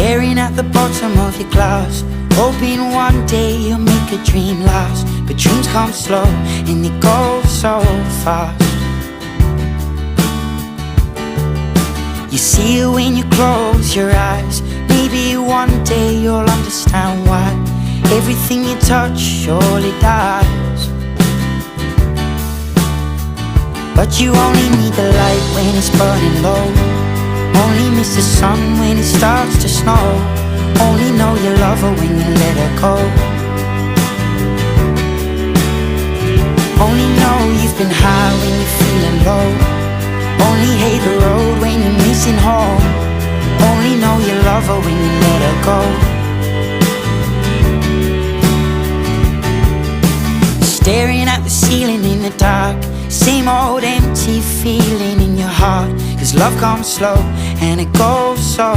Staring at the bottom of your glass, hoping one day you'll make a dream last. But dreams come slow and they go so fast. You see it when you close your eyes. Maybe one day you'll understand why everything you touch surely dies. But you only need the light when it's burning low. Only miss the sun when it starts to snow. Only know you love her when you let her go. Only know you've been high when you're feeling low. Only hate the road when you're missing home. Only know you love her when you let her go. Staring at the ceiling in the dark, same old empty feeling in your heart. 'Cause love comes slow and it goes so